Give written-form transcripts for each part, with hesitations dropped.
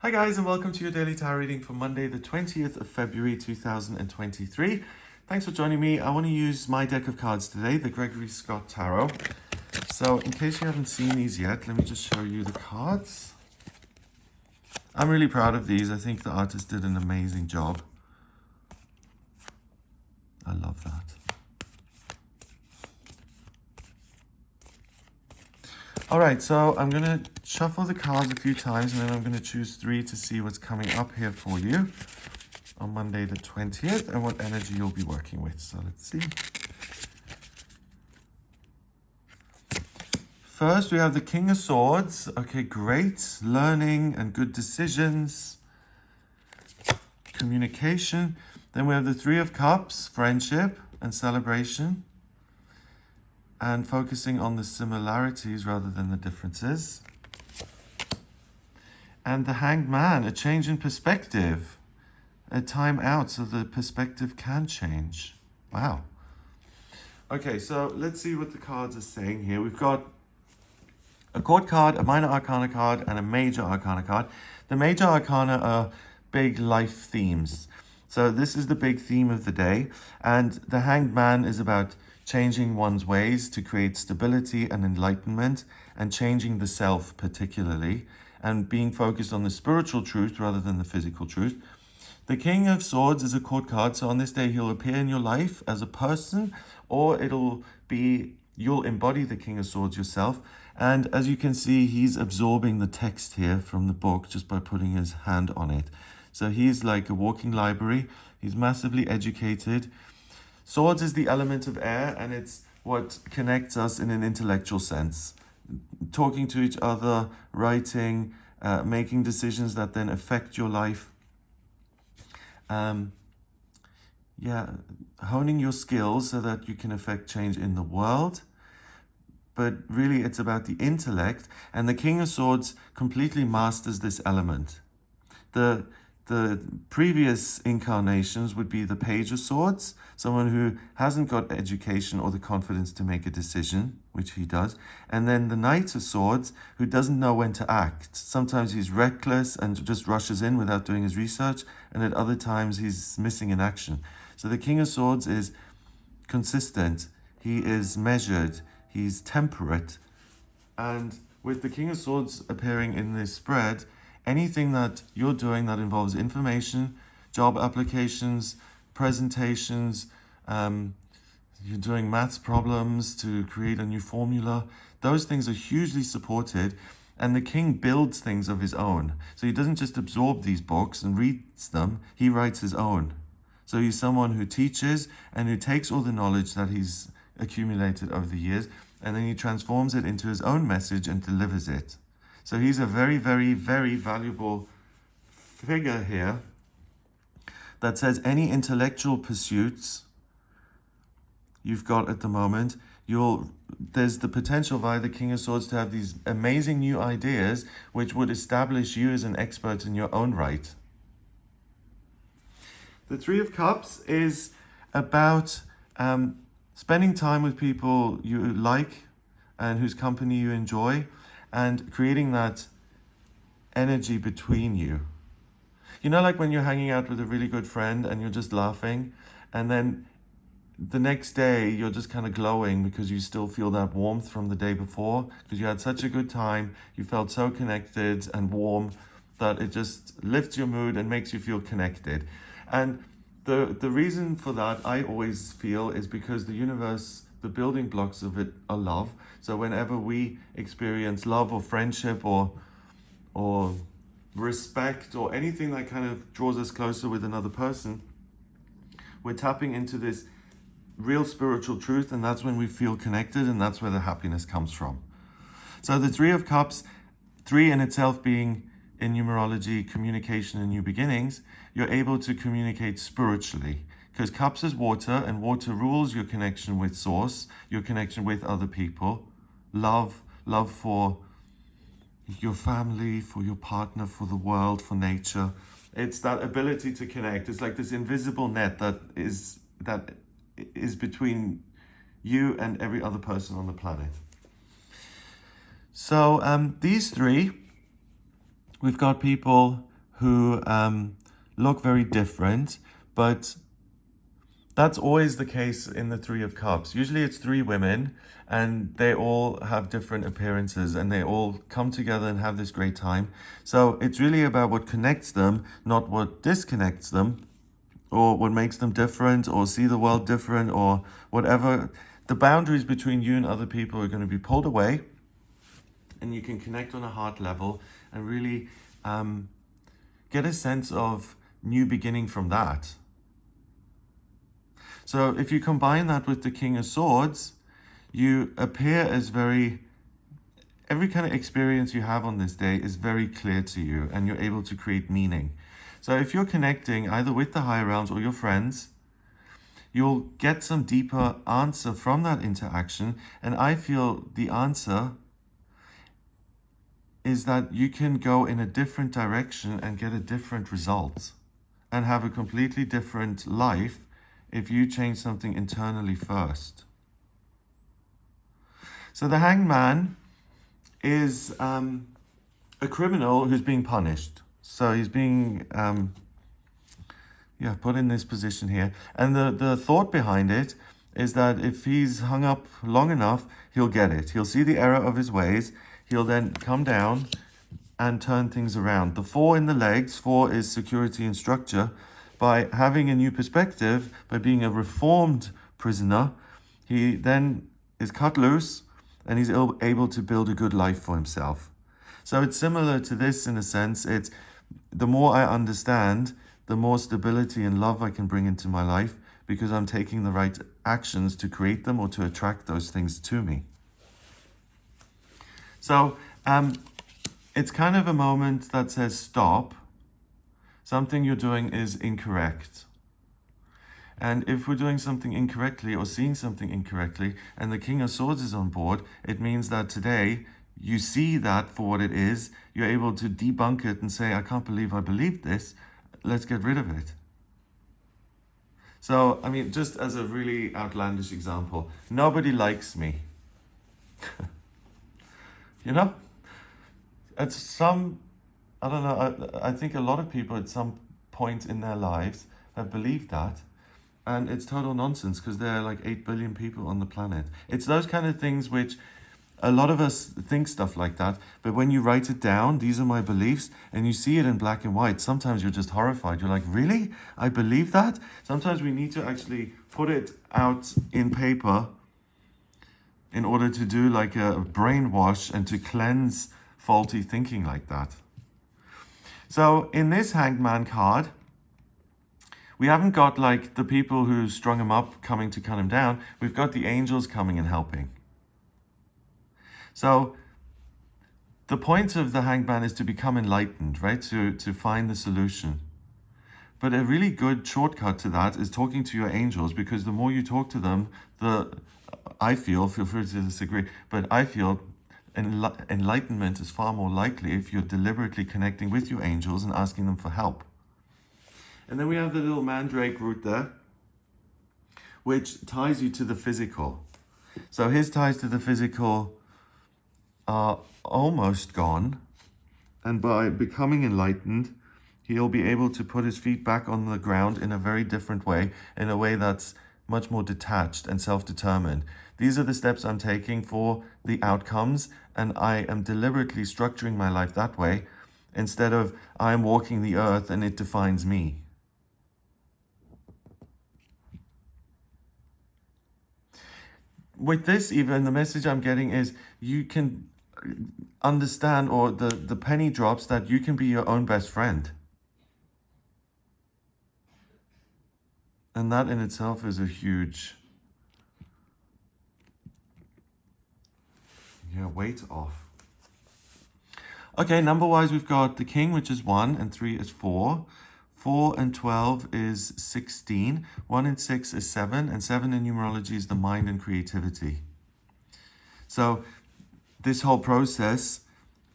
Hi guys, and welcome to your daily tarot reading for Monday the 20th of February 2023. Thanks for joining me. I want to use my deck of cards today, the Gregory Scott Tarot. So in case you haven't seen these yet, let me just show you the cards. I'm really proud of these. I think the artist did an amazing job. I love that. All right, so I'm going to shuffle the cards a few times and then I'm going to choose three to see what's coming up here for you on Monday the 20th and what energy you'll be working with. So let's see. First, we have the King of Swords. Okay, great. Learning and good decisions. Communication. Then we have the Three of Cups, friendship and celebration. And focusing on the similarities rather than the differences. And the Hanged Man, a change in perspective. A time out so the perspective can change. Wow. Okay, so let's see what the cards are saying here. We've got a court card, a minor arcana card, and a major arcana card. The major arcana are big life themes. So this is the big theme of the day. And the Hanged Man is about changing one's ways to create stability and enlightenment, and changing the self particularly, and being focused on the spiritual truth rather than the physical truth. The King of Swords is a court card, so on this day he'll appear in your life as a person, or it'll be you'll embody the King of Swords yourself. And as you can see, he's absorbing the text here from the book just by putting his hand on it. So he's like a walking library. He's massively educated. Swords is the element of air, and it's what connects us in an intellectual sense. Talking to each other, writing, making decisions that then affect your life. Honing your skills so that you can affect change in the world. But really it's about the intellect, and the King of Swords completely masters this element. The previous incarnations would be the Page of Swords, someone who hasn't got education or the confidence to make a decision, which he does. And then the Knight of Swords, who doesn't know when to act. Sometimes he's reckless and just rushes in without doing his research, and at other times he's missing in action. So the King of Swords is consistent, he is measured, he's temperate. And with the King of Swords appearing in this spread, anything that you're doing that involves information, job applications, presentations, you're doing maths problems to create a new formula, those things are hugely supported. And the king builds things of his own. So he doesn't just absorb these books and reads them, he writes his own. So he's someone who teaches and who takes all the knowledge that he's accumulated over the years, and then he transforms it into his own message and delivers it. So he's a very, very, very valuable figure here that says any intellectual pursuits you've got at the moment, there's the potential via the King of Swords to have these amazing new ideas which would establish you as an expert in your own right. The Three of Cups is about spending time with people you like and whose company you enjoy, and creating that energy between you. You know, like when you're hanging out with a really good friend and you're just laughing, and then the next day you're just kind of glowing because you still feel that warmth from the day before, because you had such a good time, you felt so connected and warm that it just lifts your mood and makes you feel connected. And the reason for that, I always feel, is because the universe, the building blocks of it are love. So whenever we experience love or friendship or respect or anything that kind of draws us closer with another person, we're tapping into this real spiritual truth, and that's when we feel connected, and that's where the happiness comes from. So the Three of Cups, three in itself being, in numerology, communication and new beginnings, you're able to communicate spiritually, because cups is water, and water rules your connection with source, your connection with other people, love for your family, for your partner, for the world, for nature. It's that ability to connect. It's like this invisible net that is between you and every other person on the planet. So these three, we've got people who look very different, but that's always the case in the Three of Cups. Usually it's three women and they all have different appearances and they all come together and have this great time. So it's really about what connects them, not what disconnects them or what makes them different or see the world different or whatever. The boundaries between you and other people are going to be pulled away and you can connect on a heart level and really get a sense of new beginning from that. So if you combine that with the King of Swords, you appear as every kind of experience you have on this day is very clear to you and you're able to create meaning. So if you're connecting either with the higher realms or your friends, you'll get some deeper answer from that interaction. And I feel the answer is that you can go in a different direction and get a different result and have a completely different life if you change something internally first. So the Hangman is a criminal who's being punished. So he's being put in this position here. And the thought behind it is that if he's hung up long enough, he'll get it. He'll see the error of his ways. He'll then come down and turn things around. The 4 in the legs, 4 is security and structure. By having a new perspective, by being a reformed prisoner, he then is cut loose and he's able to build a good life for himself. So it's similar to this in a sense. It's the more I understand, the more stability and love I can bring into my life because I'm taking the right actions to create them or to attract those things to me. So it's kind of a moment that says stop. Something you're doing is incorrect. And if we're doing something incorrectly or seeing something incorrectly and the King of Swords is on board, it means that today you see that for what it is. You're able to debunk it and say, I can't believe I believed this. Let's get rid of it. So, I mean, just as a really outlandish example, nobody likes me. You know? At some, I don't know, I think a lot of people at some point in their lives have believed that. And it's total nonsense because there are like 8 billion people on the planet. It's those kind of things which a lot of us think stuff like that. But when you write it down, these are my beliefs, and you see it in black and white, sometimes you're just horrified. You're like, really? I believe that? Sometimes we need to actually put it out in paper in order to do like a brainwash and to cleanse faulty thinking like that. So in this Hangman card, we haven't got like the people who strung him up coming to cut him down. We've got the angels coming and helping. So the point of the Hangman is to become enlightened, right? To find the solution. But a really good shortcut to that is talking to your angels, because the more you talk to them, feel free to disagree, but I feel enlightenment is far more likely if you're deliberately connecting with your angels and asking them for help. And then we have the little mandrake root there, which ties you to the physical. So his ties to the physical are almost gone. And by becoming enlightened, he'll be able to put his feet back on the ground in a very different way, in a way that's much more detached and self-determined. These are the steps I'm taking for the outcomes, and I am deliberately structuring my life that way, instead of I'm walking the earth and it defines me. With this, even the message I'm getting is you can understand, or the penny drops, that you can be your own best friend. And that in itself is a huge weight off. Okay, number-wise, we've got the king, which is 1, and 3 is 4. 4 and 12 is 16. 1 and 6 is 7. And 7 in numerology is the mind and creativity. So this whole process,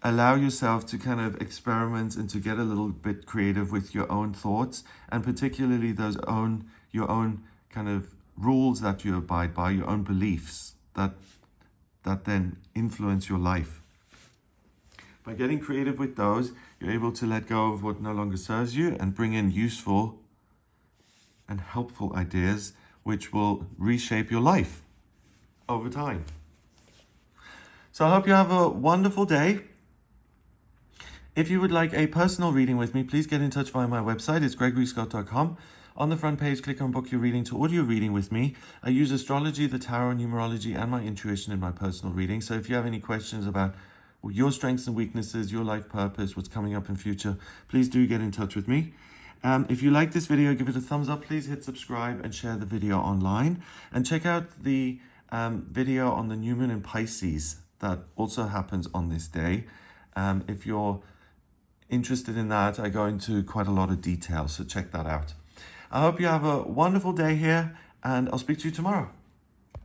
allow yourself to kind of experiment and to get a little bit creative with your own thoughts, and particularly your own kind of rules that you abide by, your own beliefs that then influence your life. By getting creative with those, you're able to let go of what no longer serves you and bring in useful and helpful ideas which will reshape your life over time. So I hope you have a wonderful day. If you would like a personal reading with me, please get in touch via my website. It's gregoryscott.com. On the front page, click on Book Your Reading to audio reading with me. I use astrology, the tarot, numerology, and my intuition in my personal reading. So if you have any questions about your strengths and weaknesses, your life purpose, what's coming up in future, please do get in touch with me. If you like this video, give it a thumbs up. Please hit subscribe and share the video online. And check out the video on the new moon in Pisces that also happens on this day. If you're interested in that, I go into quite a lot of detail, so check that out. I hope you have a wonderful day here, and I'll speak to you tomorrow.